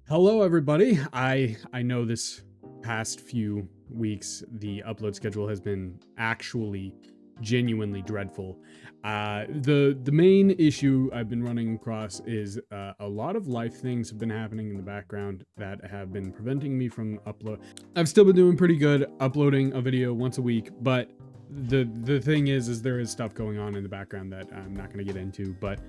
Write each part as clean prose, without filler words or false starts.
Hello, everybody. I know this past few weeks the upload schedule has been actually genuinely dreadful. The main issue I've been running across is a lot of life things have been happening in the background that have been preventing me from upload. I've still been doing pretty good uploading a video once a week, but the thing is there is stuff going on in the background that I'm not going to get into, but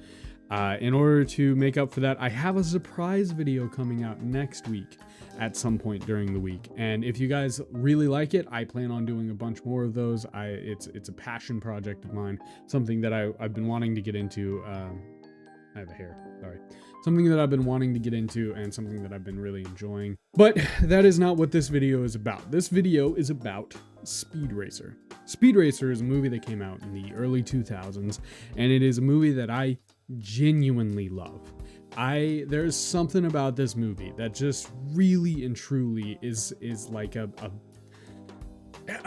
in order to make up for that, I have a surprise video coming out next week at some point during the week. And if you guys really like it, I plan on doing a bunch more of those. It's a passion project of mine, something that I've been wanting to get into. I have a hair, sorry. Something that I've been wanting to get into and something that I've been really enjoying. But that is not what this video is about. This video is about Speed Racer. Speed Racer is a movie that came out in the early 2000s, and it is a movie that I genuinely love. There's something about this movie that just really and truly is like a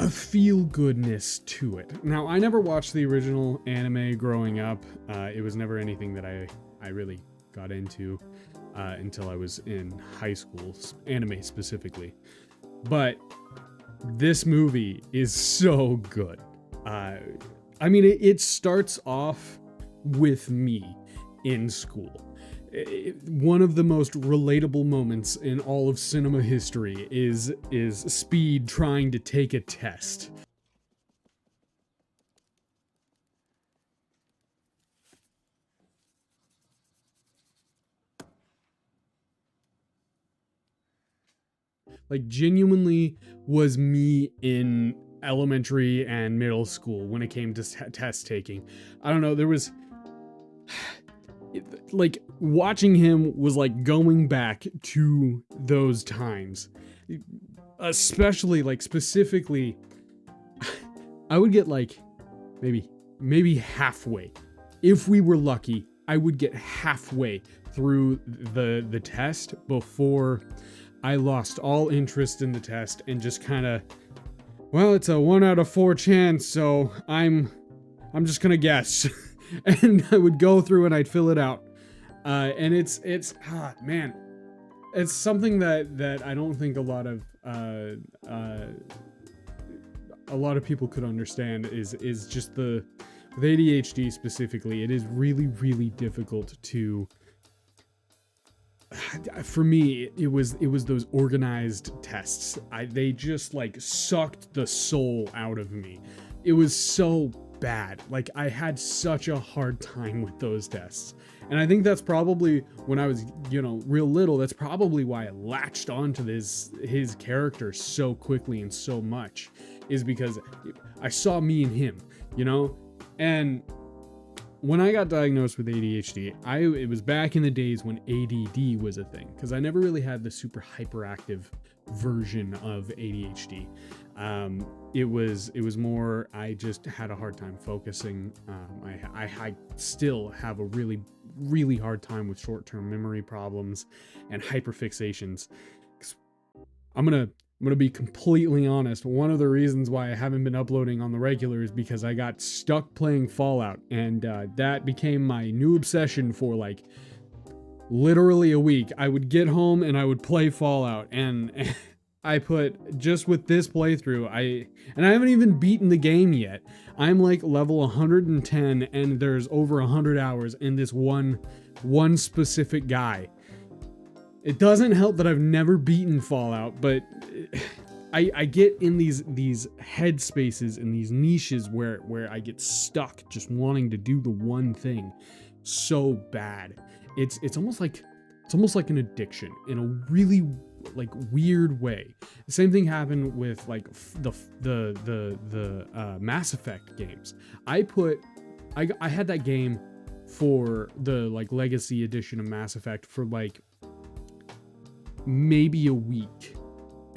feel goodness to it. Now, I never watched the original anime growing up. It was never anything that I really got into until I was in high school, anime specifically. But this movie is so good. I mean, it starts off with me in school. One of the most relatable moments in all of cinema history is Speed trying to take a test. Like, genuinely was me in elementary and middle school when it came to test taking. I don't know, there was like watching him was like going back to those times, especially like specifically I would get like maybe halfway. If we were lucky, I would get halfway through the test before I lost all interest in the test and just kind of, well, it's a 1 out of 4 chance, so I'm just gonna guess. And I would go through and I'd fill it out. And it's man, it's something that I don't think a lot of people could understand is just with ADHD specifically, it is really, really difficult to, for me, it was those organized tests. They just like sucked the soul out of me. It was so bad. Like, I had such a hard time with those tests. And I think that's probably, when I was, real little, that's probably why I latched onto his character so quickly and so much, is because I saw me and him, And when I got diagnosed with ADHD, it was back in the days when ADD was a thing, because I never really had the super hyperactive version of ADHD. It was more, I just had a hard time focusing. I still have a really, really hard time with short-term memory problems and hyperfixations. I'm gonna be completely honest. One of the reasons why I haven't been uploading on the regular is because I got stuck playing Fallout, and that became my new obsession for like literally a week. I would get home and I would play Fallout, and I put, just with this playthrough, I haven't even beaten the game yet. I'm like level 110 and there's over 100 hours in this one specific guy. It doesn't help that I've never beaten Fallout, but I get in these head spaces and these niches where I get stuck just wanting to do the one thing so bad. It's almost like an addiction in a really like weird way. The same thing happened with like the Mass Effect games. I had that game for the like Legacy edition of Mass Effect for like maybe a week,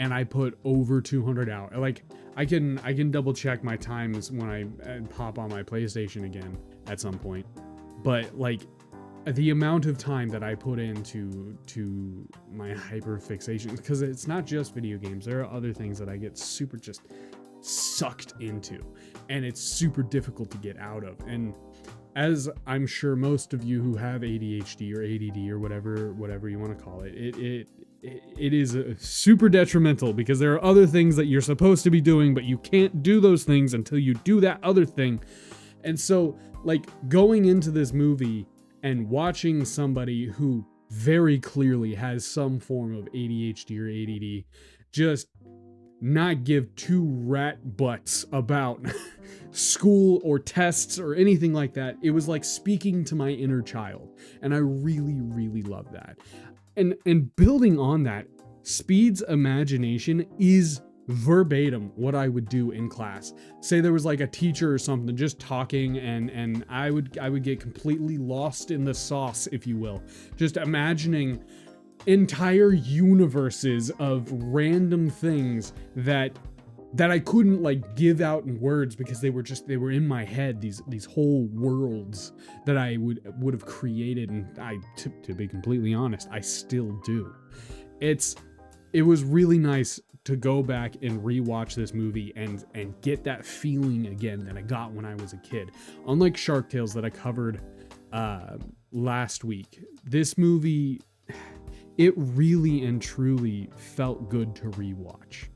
and I put over 200 hours. Like, I can double check my times when I pop on my PlayStation again at some point, but like the amount of time that I put into my hyperfixation, because it's not just video games, there are other things that I get super just sucked into, and it's super difficult to get out of. And as I'm sure most of you who have ADHD or ADD or whatever you want to call it, it is super detrimental because there are other things that you're supposed to be doing, but you can't do those things until you do that other thing. And so, like, going into this movie and watching somebody who very clearly has some form of ADHD or ADD just not give two rat butts about school or tests or anything like that. It was like speaking to my inner child. And I really, really love that. And building on that, Speed's imagination is verbatim what I would do in class. Say there was like a teacher or something just talking, and I would get completely lost in the sauce, if you will, just imagining entire universes of random things that I couldn't like give out in words because they were in my head, these whole worlds that I would have created. And to be completely honest, I still do. It was really nice to go back and rewatch this movie and get that feeling again that I got when I was a kid. Unlike Shark Tales that I covered last week, this movie, it really and truly felt good to rewatch.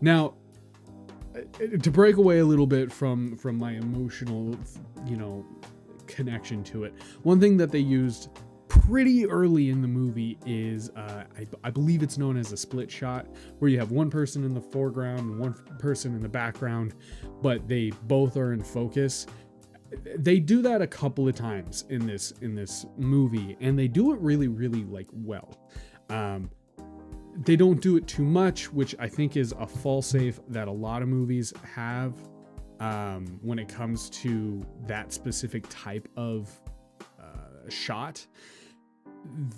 Now, to break away a little bit from my emotional, connection to it, one thing that they used pretty early in the movie is, I believe it's known as a split shot, where you have one person in the foreground and one person in the background, but they both are in focus. They do that a couple of times in this movie, and they do it really, really well. They don't do it too much, which I think is a fail-safe that a lot of movies have when it comes to that specific type of shot.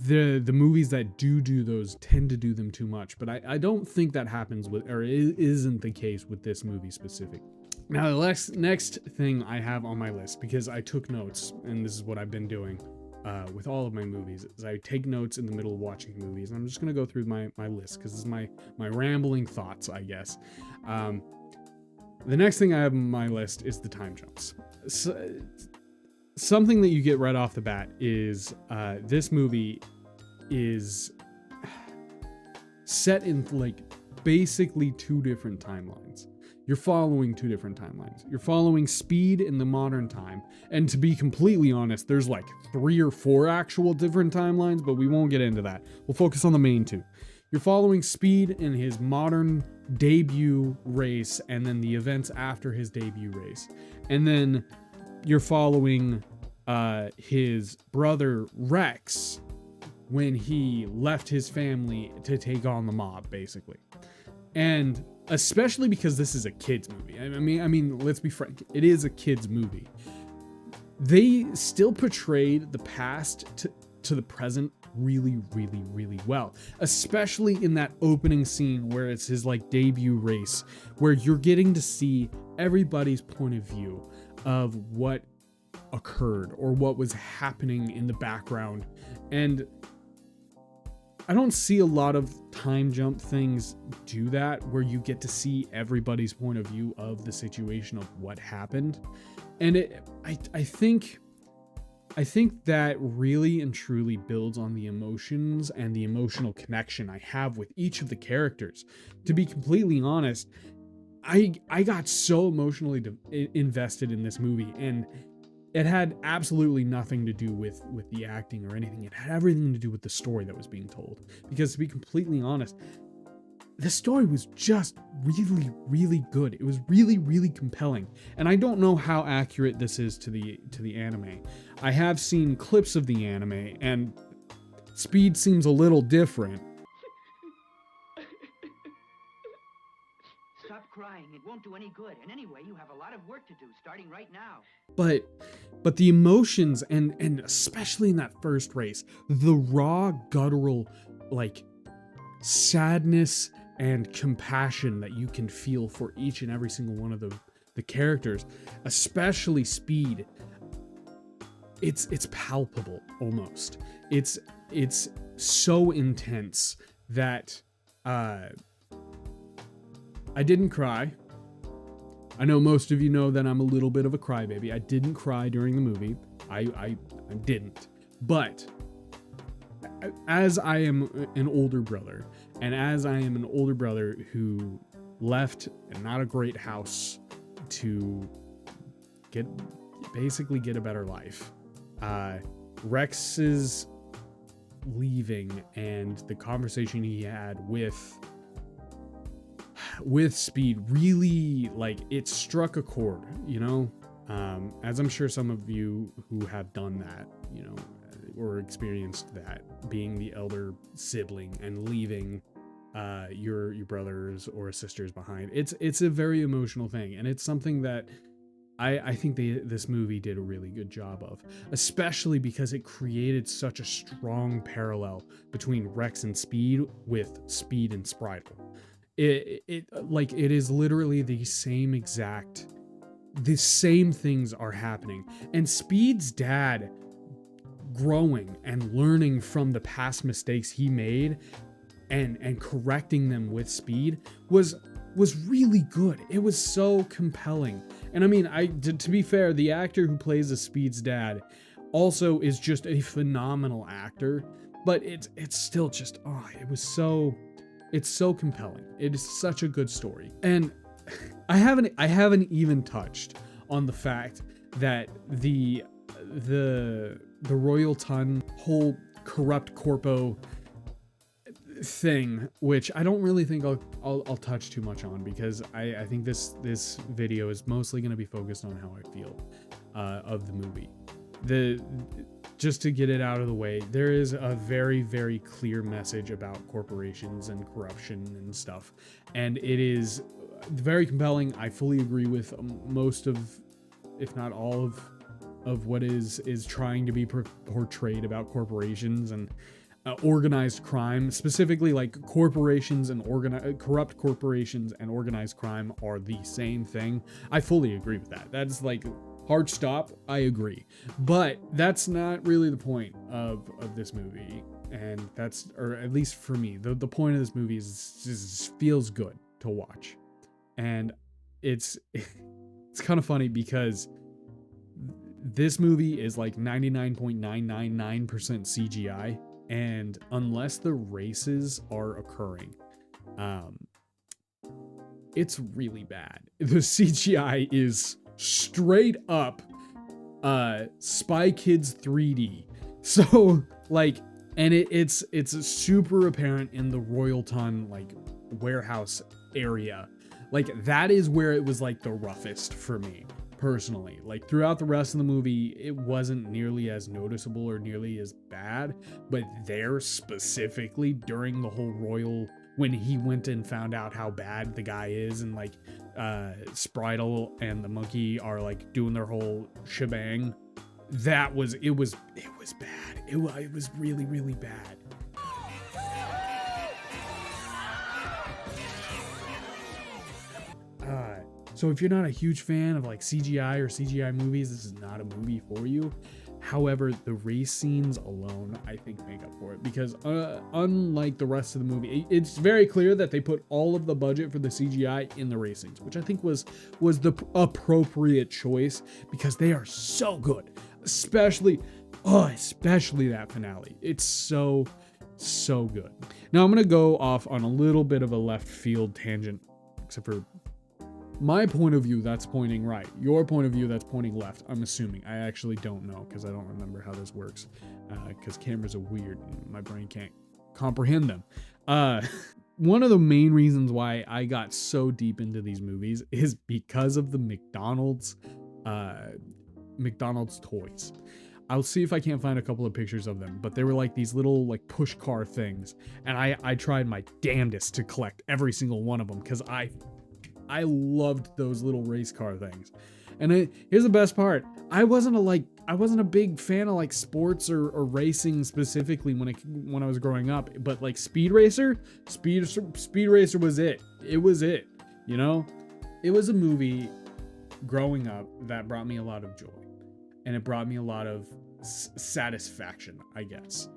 The movies that do those tend to do them too much, but I don't think that happens with, or it isn't the case with this movie specific. Now, the next thing I have on my list, because I took notes, and this is what I've been doing with all of my movies, is I take notes in the middle of watching movies, and I'm just going to go through my list, because this is my rambling thoughts, I guess. The next thing I have on my list is the time jumps. So, something that you get right off the bat is this movie is set in like basically two different timelines. You're following two different timelines. You're following Speed in the modern time. And to be completely honest, there's like 3 or 4 actual different timelines, but we won't get into that. We'll focus on the main 2. You're following Speed in his modern debut race, and then the events after his debut race. And then you're following his brother Rex when he left his family to take on the mob, basically. And especially because this is a kids movie. I mean, let's be frank, it is a kids movie. They still portrayed the past to the present really, really, really well. Especially in that opening scene where it's his like debut race, where you're getting to see everybody's point of view of what occurred or what was happening in the background. And I don't see a lot of time jump things do that, where you get to see everybody's point of view of the situation of what happened. And I think that really and truly builds on the emotions and the emotional connection I have with each of the characters. To be completely honest, I got so emotionally invested in this movie, and it had absolutely nothing to do with the acting or anything. It had everything to do with the story that was being told. Because to be completely honest, the story was just really, really good. It was really, really compelling. And I don't know how accurate this is to the anime. I have seen clips of the anime, and Speed seems a little different. Stop crying. It won't do any good. And anyway, you have a lot of work to do, starting right now. But the emotions, and especially in that first race, the raw, guttural, like, sadness and compassion that you can feel for each and every single one of the characters, especially Speed, it's palpable almost. It's so intense that I didn't cry. I know most of you know that I'm a little bit of a crybaby. I didn't cry during the movie. I didn't. But as I am an older brother, and as I am an older brother who left not a great house to basically get a better life, Rex's leaving and the conversation he had with Speed really, like, it struck a chord, you know? As I'm sure some of you who have done that, you know, or experienced that, being the elder sibling and leaving your brothers or sisters behind. It's a very emotional thing, and it's something that I think this movie did a really good job of, especially because it created such a strong parallel between Rex and Speed with Speed and Spritle. It is literally the same things are happening, and Speed's dad growing and learning from the past mistakes he made and correcting them with Speed was really good. It was so compelling. And I mean, to be fair, the actor who plays the Speed's dad also is just a phenomenal actor, but it's still just, it's so compelling. It is such a good story. And I haven't even touched on the fact that the Royal Ton whole corrupt corpo thing, which I don't really think I'll touch too much on, because I think this video is mostly going to be focused on how I feel of the movie. Just to get it out of the way, there is a very, very clear message about corporations and corruption and stuff, and it is very compelling. I fully agree with most of, if not all of what is trying to be portrayed about corporations and organized crime, specifically like corporations and corrupt corporations and organized crime are the same thing. I fully agree with that. That's like hard stop. I agree, but that's not really the point of this movie, and that's, or at least for me, the point of this movie is just feels good to watch, and it's kind of funny because this movie is like 99.999% CGI. And unless the races are occurring, it's really bad. The CGI is straight up Spy Kids 3D. So like, and it's super apparent in the Royal Ton like warehouse area. Like that is where it was like the roughest for me personally. Like throughout the rest of the movie, it wasn't nearly as noticeable or nearly as bad, but there specifically during the whole Royal, when he went and found out how bad the guy is, and like Spritle and the monkey are like doing their whole shebang, it was bad. It was really, really bad. So if you're not a huge fan of like CGI or CGI movies, this is not a movie for you. However, the race scenes alone, I think, make up for it, because unlike the rest of the movie, it's very clear that they put all of the budget for the CGI in the race scenes, which I think was the appropriate choice, because they are so good, especially that finale. It's so good. Now I'm gonna go off on a little bit of a left field tangent, except for my point of view, that's pointing right. Your point of view, that's pointing left. I'm assuming. I actually don't know, because I don't remember how this works, because cameras are weird and my brain can't comprehend them. One of the main reasons why I got so deep into these movies is because of the McDonald's toys. I'll see if I can't find a couple of pictures of them, but they were like these little like push car things, and I tried my damnedest to collect every single one of them, because I loved those little race car things. And here's the best part. I wasn't a big fan of like sports or racing specifically when I was growing up, but like Speed Racer was it. It was it, you know? It was a movie growing up that brought me a lot of joy, and it brought me a lot of satisfaction, I guess.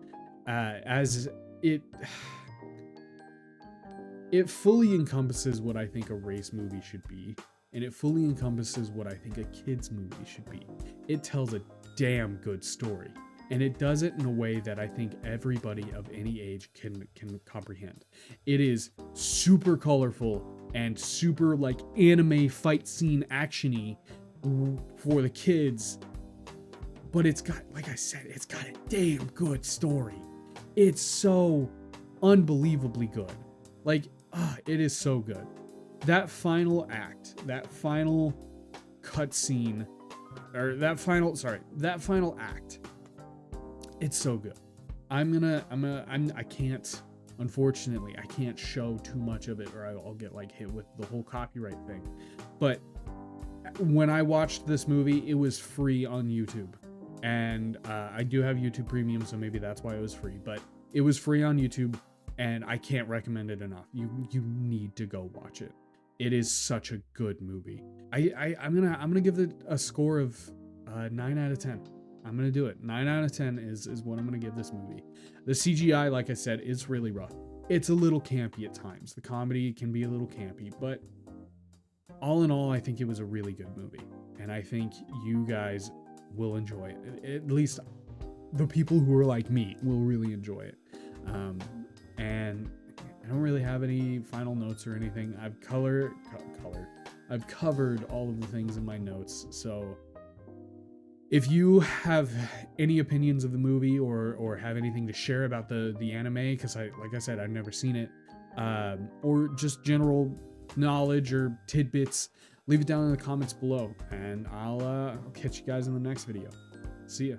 As it fully encompasses what I think a race movie should be, and it fully encompasses what I think a kids movie should be. It tells a damn good story. and it does it in a way that I think everybody of any age can comprehend. It is super colorful and super like anime fight scene actiony for the kids, but it's got, like I said, it's got a damn good story. It's so unbelievably good. Like, it is so good. That final act, that final cutscene, or that final act, it's so good. I can't, unfortunately, I can't show too much of it or I'll get like hit with the whole copyright thing. But when I watched this movie, it was free on YouTube. And I do have YouTube Premium, so maybe that's why it was free. But it was free on YouTube, and I can't recommend it enough. You need to go watch it. It is such a good movie. I'm gonna give it a score of 9 out of 10. I'm gonna do it. 9 out of 10 is what I'm gonna give this movie. The CGI, like I said, is really rough. It's a little campy at times. The comedy can be a little campy, but all in all, I think it was a really good movie, and I think you guys will enjoy it. At least the people who are like me will really enjoy it. And I don't really have any final notes or anything. I've covered all of the things in my notes. So if you have any opinions of the movie or have anything to share about the anime, because like I said, I've never seen it, or just general knowledge or tidbits, leave it down in the comments below, and I'll catch you guys in the next video. See ya.